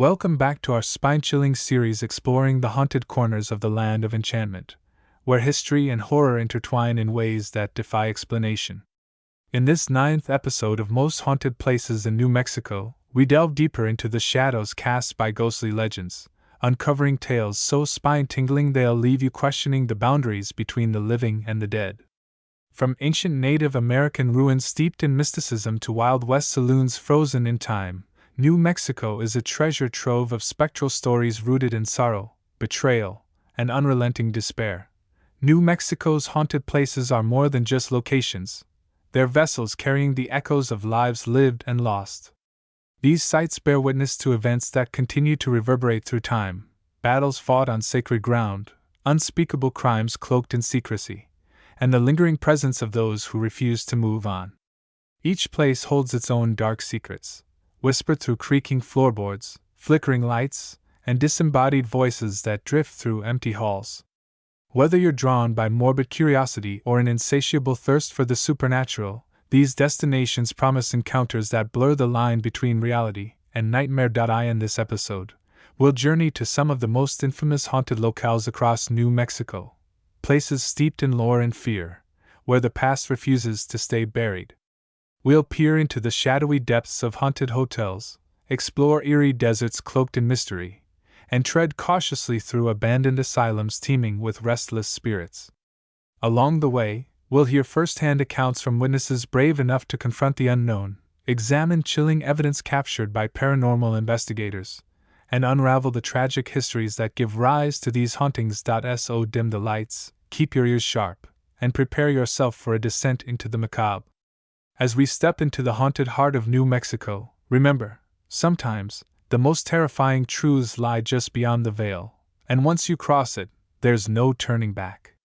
Welcome back to our spine-chilling series exploring the haunted corners of the land of enchantment, where history and horror intertwine in ways that defy explanation. In this ninth episode of Most Haunted Places in New Mexico, we delve deeper into the shadows cast by ghostly legends, uncovering tales so spine-tingling they'll leave you questioning the boundaries between the living and the dead. From ancient Native American ruins steeped in mysticism to Wild West saloons frozen in time, New Mexico is a treasure trove of spectral stories rooted in sorrow, betrayal, and unrelenting despair. New Mexico's haunted places are more than just locations. They're vessels carrying the echoes of lives lived and lost. These sites bear witness to events that continue to reverberate through time, battles fought on sacred ground, unspeakable crimes cloaked in secrecy, and the lingering presence of those who refuse to move on. Each place holds its own dark secrets, whispered through creaking floorboards, flickering lights, and disembodied voices that drift through empty halls. Whether you're drawn by morbid curiosity or an insatiable thirst for the supernatural, these destinations promise encounters that blur the line between reality and nightmare. In this episode, we'll journey to some of the most infamous haunted locales across New Mexico, places steeped in lore and fear, where the past refuses to stay buried. We'll peer into the shadowy depths of haunted hotels, explore eerie deserts cloaked in mystery, and tread cautiously through abandoned asylums teeming with restless spirits. Along the way, we'll hear first-hand accounts from witnesses brave enough to confront the unknown, examine chilling evidence captured by paranormal investigators, and unravel the tragic histories that give rise to these hauntings. So dim the lights, keep your ears sharp, and prepare yourself for a descent into the macabre. As we step into the haunted heart of New Mexico, remember, sometimes, the most terrifying truths lie just beyond the veil, and once you cross it, there's no turning back.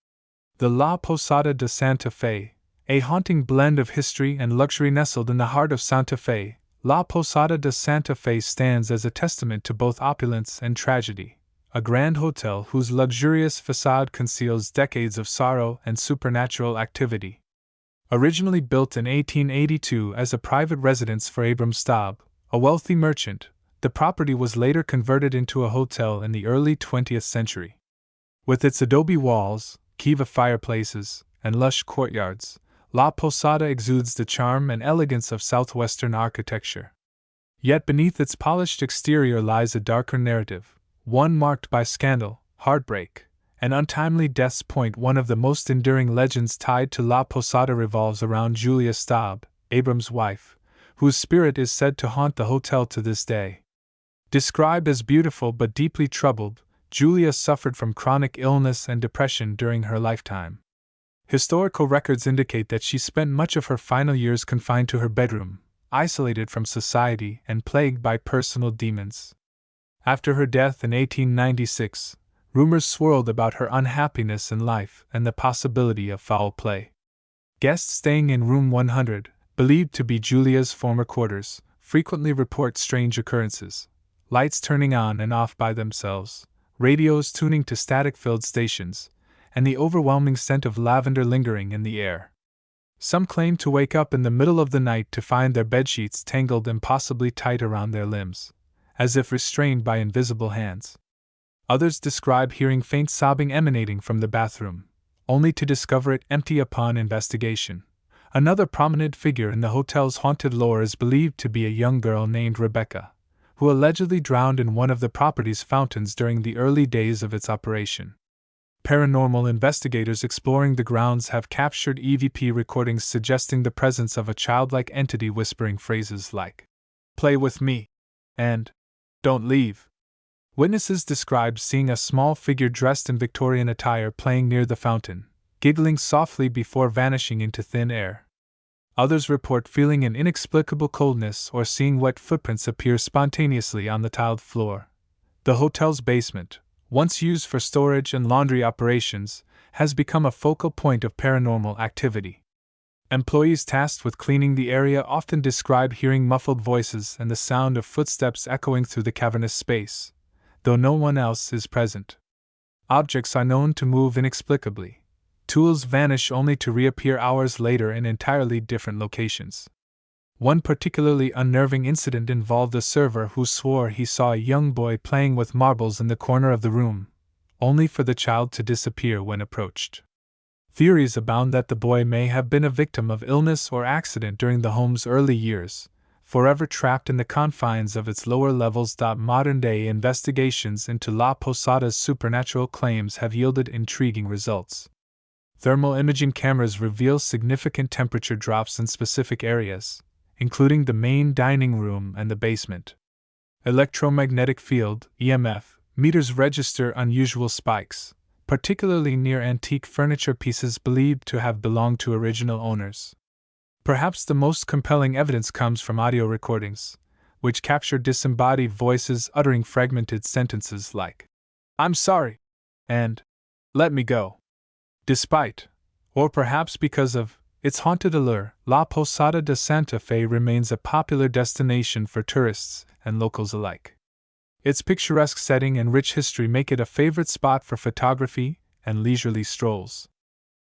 The La Posada de Santa Fe, a haunting blend of history and luxury nestled in the heart of Santa Fe, La Posada de Santa Fe stands as a testament to both opulence and tragedy, a grand hotel whose luxurious facade conceals decades of sorrow and supernatural activity. Originally built in 1882 as a private residence for Abram Staub, a wealthy merchant, the property was later converted into a hotel in the early 20th century. With its adobe walls, kiva fireplaces, and lush courtyards, La Posada exudes the charm and elegance of southwestern architecture. Yet beneath its polished exterior lies a darker narrative, one marked by scandal, heartbreak, and untimely deaths. One of the most enduring legends tied to La Posada revolves around Julia Staub, Abram's wife, whose spirit is said to haunt the hotel to this day. Described as beautiful but deeply troubled, Julia suffered from chronic illness and depression during her lifetime. Historical records indicate that she spent much of her final years confined to her bedroom, isolated from society and plagued by personal demons. After her death in 1896, rumors swirled about her unhappiness in life and the possibility of foul play. Guests staying in room 100, believed to be Julia's former quarters, frequently report strange occurrences: lights turning on and off by themselves, radios tuning to static-filled stations, and the overwhelming scent of lavender lingering in the air. Some claim to wake up in the middle of the night to find their bedsheets tangled impossibly tight around their limbs, as if restrained by invisible hands. Others describe hearing faint sobbing emanating from the bathroom, only to discover it empty upon investigation. Another prominent figure in the hotel's haunted lore is believed to be a young girl named Rebecca, who allegedly drowned in one of the property's fountains during the early days of its operation. Paranormal investigators exploring the grounds have captured EVP recordings suggesting the presence of a childlike entity whispering phrases like, "Play with me," and "Don't leave." Witnesses described seeing a small figure dressed in Victorian attire playing near the fountain, giggling softly before vanishing into thin air. Others report feeling an inexplicable coldness or seeing wet footprints appear spontaneously on the tiled floor. The hotel's basement, once used for storage and laundry operations, has become a focal point of paranormal activity. Employees tasked with cleaning the area often describe hearing muffled voices and the sound of footsteps echoing through the cavernous space, though no one else is present. Objects are known to move inexplicably. Tools vanish only to reappear hours later in entirely different locations. One particularly unnerving incident involved a server who swore he saw a young boy playing with marbles in the corner of the room, only for the child to disappear when approached. Theories abound that the boy may have been a victim of illness or accident during the home's early years, forever trapped in the confines of its lower levels. Modern-day investigations into La Posada's supernatural claims have yielded intriguing results. Thermal imaging cameras reveal significant temperature drops in specific areas, including the main dining room and the basement. Electromagnetic field (EMF) meters register unusual spikes, particularly near antique furniture pieces believed to have belonged to original owners. Perhaps the most compelling evidence comes from audio recordings, which capture disembodied voices uttering fragmented sentences like, "I'm sorry," and "Let me go." Despite, or perhaps because of, its haunted allure, La Posada de Santa Fe remains a popular destination for tourists and locals alike. Its picturesque setting and rich history make it a favorite spot for photography and leisurely strolls.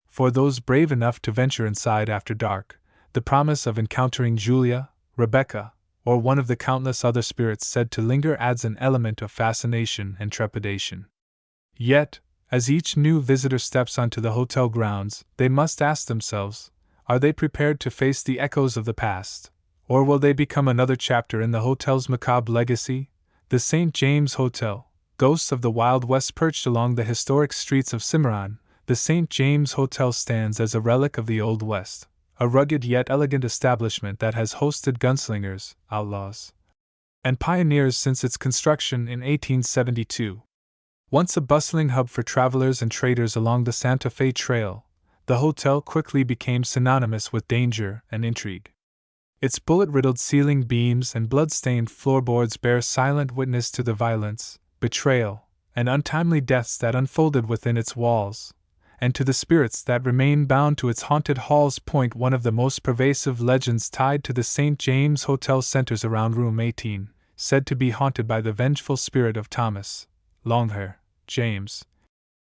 For those brave enough to venture inside after dark, the promise of encountering Julia, Rebecca, or one of the countless other spirits said to linger adds an element of fascination and trepidation. Yet, as each new visitor steps onto the hotel grounds, they must ask themselves, are they prepared to face the echoes of the past, or will they become another chapter in the hotel's macabre legacy? The St. James Hotel, ghosts of the Wild West perched along the historic streets of Cimarron. The St. James Hotel stands as a relic of the Old West, a rugged yet elegant establishment that has hosted gunslingers, outlaws, and pioneers since its construction in 1872. Once a bustling hub for travelers and traders along the Santa Fe Trail, the hotel quickly became synonymous with danger and intrigue. Its bullet-riddled ceiling beams and blood-stained floorboards bear silent witness to the violence, betrayal, and untimely deaths that unfolded within its walls, and to the spirits that remain bound to its haunted halls. One of the most pervasive legends tied to the St. James Hotel centers around Room 18, said to be haunted by the vengeful spirit of Thomas Longhair James,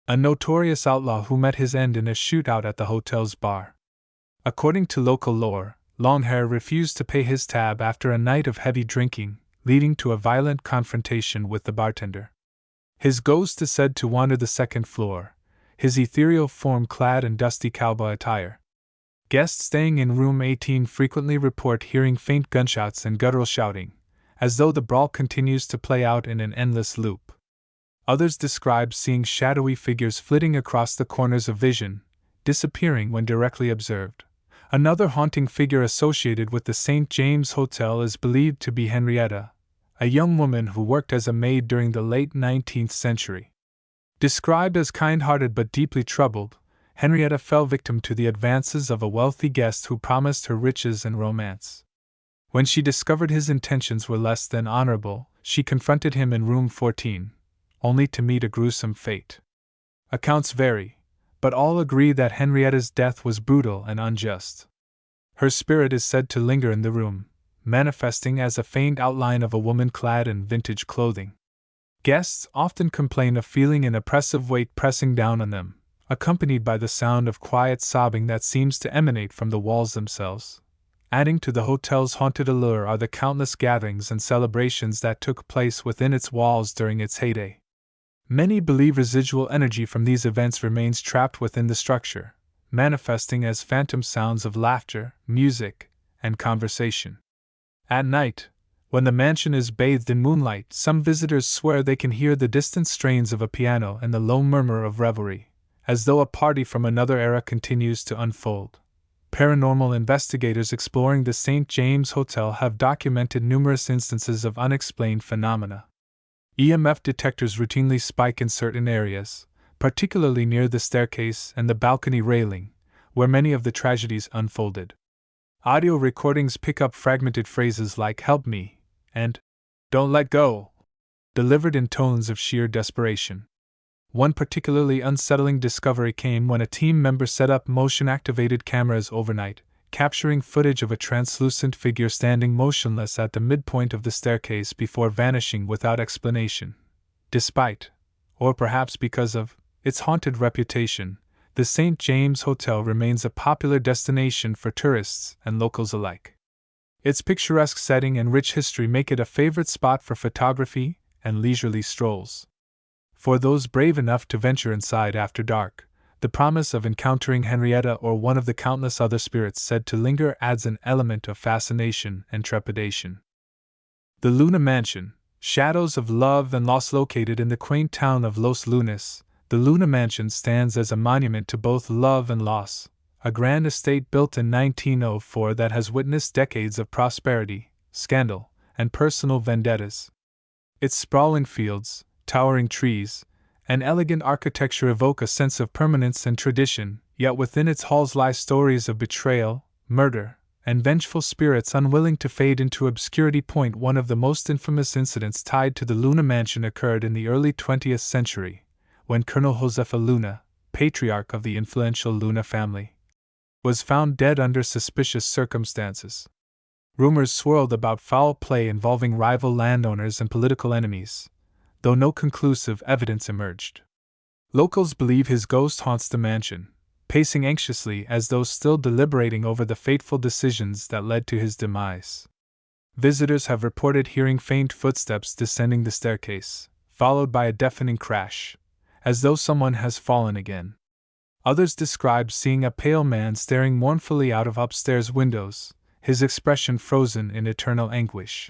a notorious outlaw who met his end in a shootout at the hotel's bar. According to local lore, Longhair refused to pay his tab after a night of heavy drinking, leading to a violent confrontation with the bartender. His ghost is said to wander the second floor, his ethereal form clad in dusty cowboy attire. Guests staying in Room 18 frequently report hearing faint gunshots and guttural shouting, as though the brawl continues to play out in an endless loop. Others describe seeing shadowy figures flitting across the corners of vision, disappearing when directly observed. Another haunting figure associated with the St. James Hotel is believed to be Henrietta, a young woman who worked as a maid during the late 19th century. Described as kind-hearted but deeply troubled, Henrietta fell victim to the advances of a wealthy guest who promised her riches and romance. When she discovered his intentions were less than honorable, she confronted him in Room 14, only to meet a gruesome fate. Accounts vary, but all agree that Henrietta's death was brutal and unjust. Her spirit is said to linger in the room, manifesting as a faint outline of a woman clad in vintage clothing. Guests often complain of feeling an oppressive weight pressing down on them, accompanied by the sound of quiet sobbing that seems to emanate from the walls themselves. Adding to the hotel's haunted allure are the countless gatherings and celebrations that took place within its walls during its heyday. Many believe residual energy from these events remains trapped within the structure, manifesting as phantom sounds of laughter, music, and conversation. At night, when the mansion is bathed in moonlight, some visitors swear they can hear the distant strains of a piano and the low murmur of revelry, as though a party from another era continues to unfold. Paranormal investigators exploring the St. James Hotel have documented numerous instances of unexplained phenomena. EMF detectors routinely spike in certain areas, particularly near the staircase and the balcony railing, where many of the tragedies unfolded. Audio recordings pick up fragmented phrases like "help me" and "don't let go," delivered in tones of sheer desperation. One particularly unsettling discovery came when a team member set up motion-activated cameras overnight, capturing footage of a translucent figure standing motionless at the midpoint of the staircase before vanishing without explanation. Despite, or perhaps because of, its haunted reputation, the St. James Hotel remains a popular destination for tourists and locals alike. Its picturesque setting and rich history make it a favorite spot for photography and leisurely strolls. For those brave enough to venture inside after dark, the promise of encountering Henrietta or one of the countless other spirits said to linger adds an element of fascination and trepidation. The Luna Mansion, shadows of love and loss. Located in the quaint town of Los Lunas, the Luna Mansion stands as a monument to both love and loss, a grand estate built in 1904 that has witnessed decades of prosperity, scandal, and personal vendettas. Its sprawling fields, towering trees, and elegant architecture evoke a sense of permanence and tradition, yet within its halls lie stories of betrayal, murder, and vengeful spirits unwilling to fade into obscurity. One of the most infamous incidents tied to the Luna Mansion occurred in the early 20th century, when Colonel Josefa Luna, patriarch of the influential Luna family, was found dead under suspicious circumstances. Rumors swirled about foul play involving rival landowners and political enemies, though no conclusive evidence emerged. Locals believe his ghost haunts the mansion, pacing anxiously as though still deliberating over the fateful decisions that led to his demise. Visitors have reported hearing faint footsteps descending the staircase, followed by a deafening crash, as though someone has fallen again. Others describe seeing a pale man staring mournfully out of upstairs windows, his expression frozen in eternal anguish.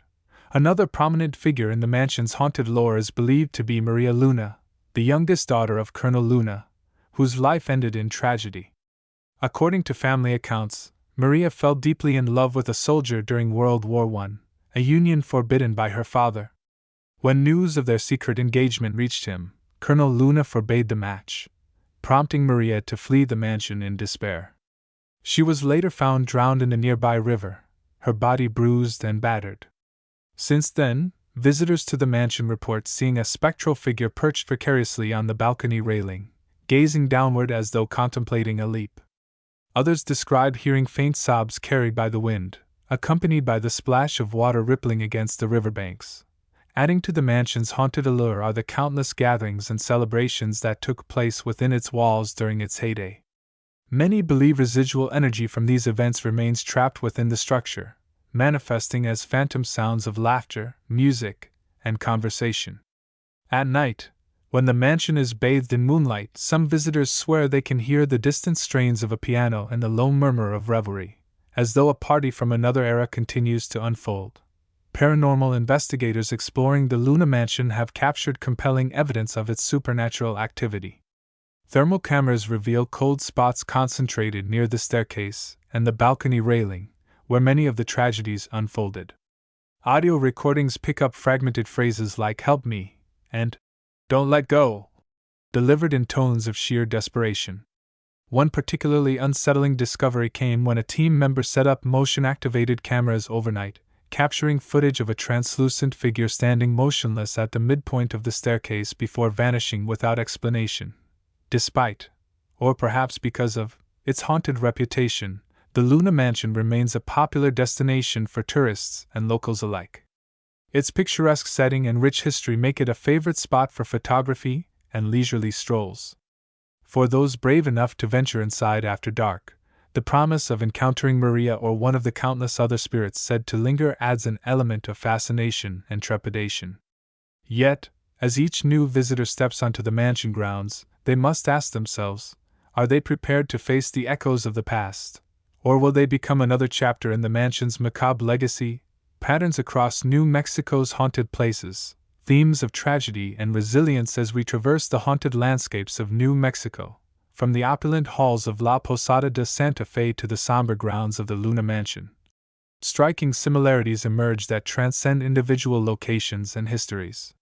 Another prominent figure in the mansion's haunted lore is believed to be Maria Luna, the youngest daughter of Colonel Luna, whose life ended in tragedy. According to family accounts, Maria fell deeply in love with a soldier during World War I, a union forbidden by her father. When news of their secret engagement reached him, Colonel Luna forbade the match, prompting Maria to flee the mansion in despair. She was later found drowned in a nearby river, her body bruised and battered. Since then, visitors to the mansion report seeing a spectral figure perched precariously on the balcony railing, gazing downward as though contemplating a leap. Others describe hearing faint sobs carried by the wind, accompanied by the splash of water rippling against the riverbanks. Adding to the mansion's haunted allure are the countless gatherings and celebrations that took place within its walls during its heyday. Many believe residual energy from these events remains trapped within the structure, manifesting as phantom sounds of laughter, music, and conversation. At night, when the mansion is bathed in moonlight, some visitors swear they can hear the distant strains of a piano and the low murmur of revelry, as though a party from another era continues to unfold. Paranormal investigators exploring the Luna Mansion have captured compelling evidence of its supernatural activity. Thermal cameras reveal cold spots concentrated near the staircase and the balcony railing, where many of the tragedies unfolded. Audio recordings pick up fragmented phrases like "help me" and "don't let go," delivered in tones of sheer desperation. One particularly unsettling discovery came when a team member set up motion-activated cameras overnight, capturing footage of a translucent figure standing motionless at the midpoint of the staircase before vanishing without explanation. Despite, or perhaps because of, its haunted reputation, the Luna Mansion remains a popular destination for tourists and locals alike. Its picturesque setting and rich history make it a favorite spot for photography and leisurely strolls. For those brave enough to venture inside after dark, the promise of encountering Maria or one of the countless other spirits said to linger adds an element of fascination and trepidation. Yet, as each new visitor steps onto the mansion grounds, they must ask themselves, are they prepared to face the echoes of the past? Or will they become another chapter in the mansion's macabre legacy? Patterns across New Mexico's haunted places, themes of tragedy and resilience as we traverse the haunted landscapes of New Mexico, from the opulent halls of La Posada de Santa Fe to the somber grounds of the Luna Mansion. Striking similarities emerge that transcend individual locations and histories.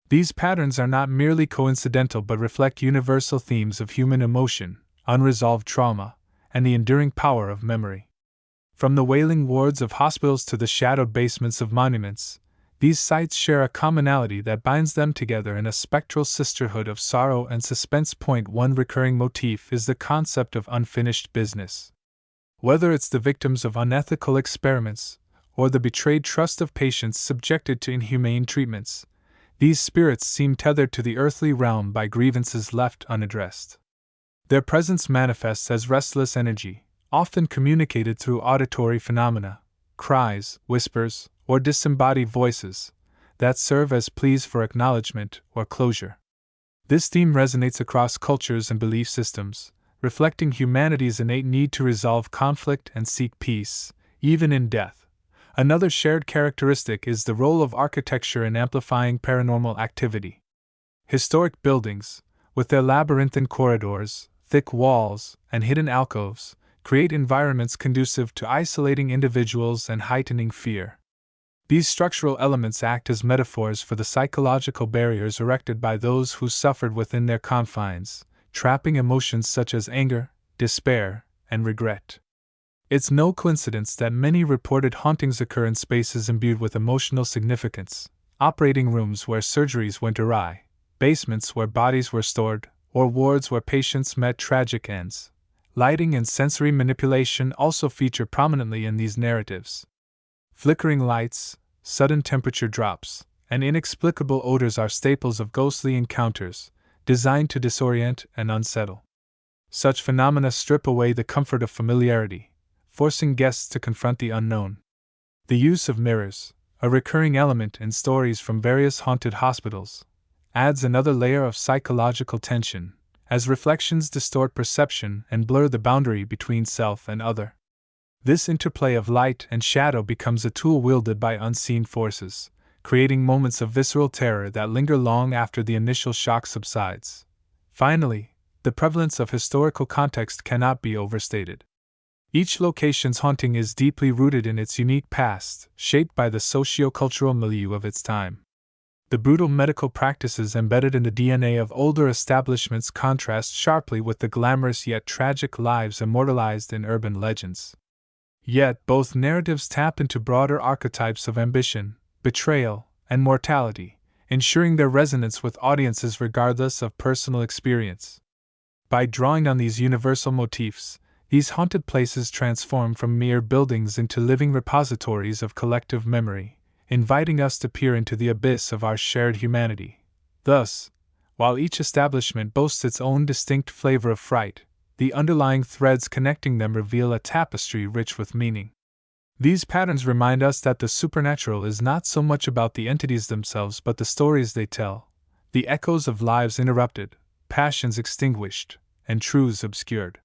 These patterns are not merely coincidental but reflect universal themes of human emotion, unresolved trauma, and the enduring power of memory. From the wailing wards of hospitals to the shadowed basements of monuments, these sites share a commonality that binds them together in a spectral sisterhood of sorrow and suspense. One recurring motif is the concept of unfinished business. Whether it's the victims of unethical experiments, or the betrayed trust of patients subjected to inhumane treatments, these spirits seem tethered to the earthly realm by grievances left unaddressed. Their presence manifests as restless energy, often communicated through auditory phenomena, cries, whispers, or disembodied voices that serve as pleas for acknowledgement or closure. This theme resonates across cultures and belief systems, reflecting humanity's innate need to resolve conflict and seek peace, even in death. Another shared characteristic is the role of architecture in amplifying paranormal activity. Historic buildings, with their labyrinthine corridors, thick walls, and hidden alcoves, create environments conducive to isolating individuals and heightening fear. These structural elements act as metaphors for the psychological barriers erected by those who suffered within their confines, trapping emotions such as anger, despair, and regret. It's no coincidence that many reported hauntings occur in spaces imbued with emotional significance: operating rooms where surgeries went awry, basements where bodies were stored, or wards where patients met tragic ends. Lighting and sensory manipulation also feature prominently in these narratives. Flickering lights, sudden temperature drops, and inexplicable odors are staples of ghostly encounters, designed to disorient and unsettle. Such phenomena strip away the comfort of familiarity, forcing guests to confront the unknown. The use of mirrors, a recurring element in stories from various haunted hospitals, adds another layer of psychological tension, as reflections distort perception and blur the boundary between self and other. This interplay of light and shadow becomes a tool wielded by unseen forces, creating moments of visceral terror that linger long after the initial shock subsides. Finally, the prevalence of historical context cannot be overstated. Each location's haunting is deeply rooted in its unique past, shaped by the socio-cultural milieu of its time. The brutal medical practices embedded in the DNA of older establishments contrast sharply with the glamorous yet tragic lives immortalized in urban legends. Yet both narratives tap into broader archetypes of ambition, betrayal, and mortality, ensuring their resonance with audiences regardless of personal experience. By drawing on these universal motifs, these haunted places transform from mere buildings into living repositories of collective memory, inviting us to peer into the abyss of our shared humanity. Thus, while each establishment boasts its own distinct flavor of fright, the underlying threads connecting them reveal a tapestry rich with meaning. These patterns remind us that the supernatural is not so much about the entities themselves but the stories they tell, the echoes of lives interrupted, passions extinguished, and truths obscured.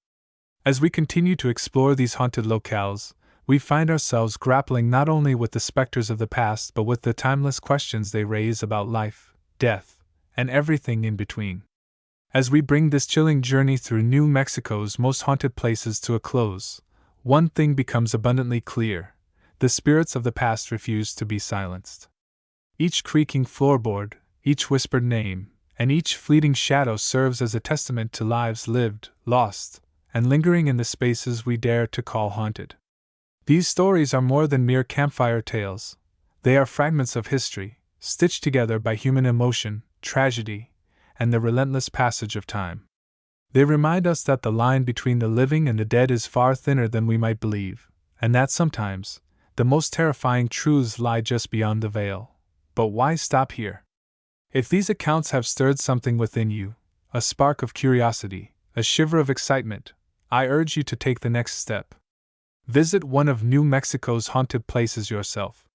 As we continue to explore these haunted locales, we find ourselves grappling not only with the specters of the past but with the timeless questions they raise about life, death, and everything in between. As we bring this chilling journey through New Mexico's most haunted places to a close, one thing becomes abundantly clear: the spirits of the past refuse to be silenced. Each creaking floorboard, each whispered name, and each fleeting shadow serves as a testament to lives lived, lost, and lingering in the spaces we dare to call haunted. These stories are more than mere campfire tales. They are fragments of history, stitched together by human emotion, tragedy, and the relentless passage of time. They remind us that the line between the living and the dead is far thinner than we might believe, and that sometimes the most terrifying truths lie just beyond the veil. But why stop here? If these accounts have stirred something within you, a spark of curiosity, a shiver of excitement, I urge you to take the next step. Visit one of New Mexico's haunted places yourself.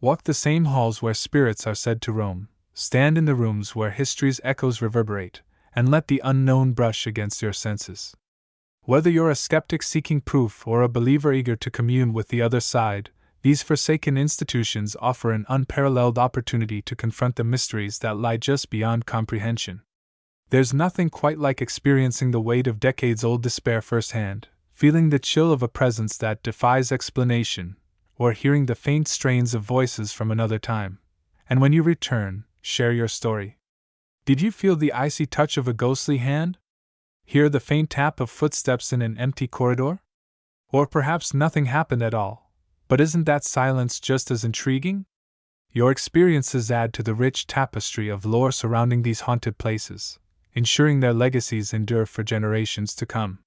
Walk the same halls where spirits are said to roam, stand in the rooms where history's echoes reverberate, and let the unknown brush against your senses. Whether you're a skeptic seeking proof or a believer eager to commune with the other side, these forsaken institutions offer an unparalleled opportunity to confront the mysteries that lie just beyond comprehension. There's nothing quite like experiencing the weight of decades-old despair firsthand, feeling the chill of a presence that defies explanation, or hearing the faint strains of voices from another time. And when you return, share your story. Did you feel the icy touch of a ghostly hand? Hear the faint tap of footsteps in an empty corridor? Or perhaps nothing happened at all, but isn't that silence just as intriguing? Your experiences add to the rich tapestry of lore surrounding these haunted places, ensuring their legacies endure for generations to come.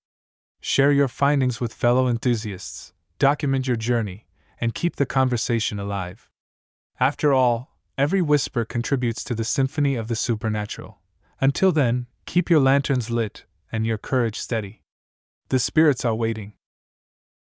Share your findings with fellow enthusiasts, document your journey, and keep the conversation alive. After all, every whisper contributes to the symphony of the supernatural. Until then, keep your lanterns lit and your courage steady. The spirits are waiting.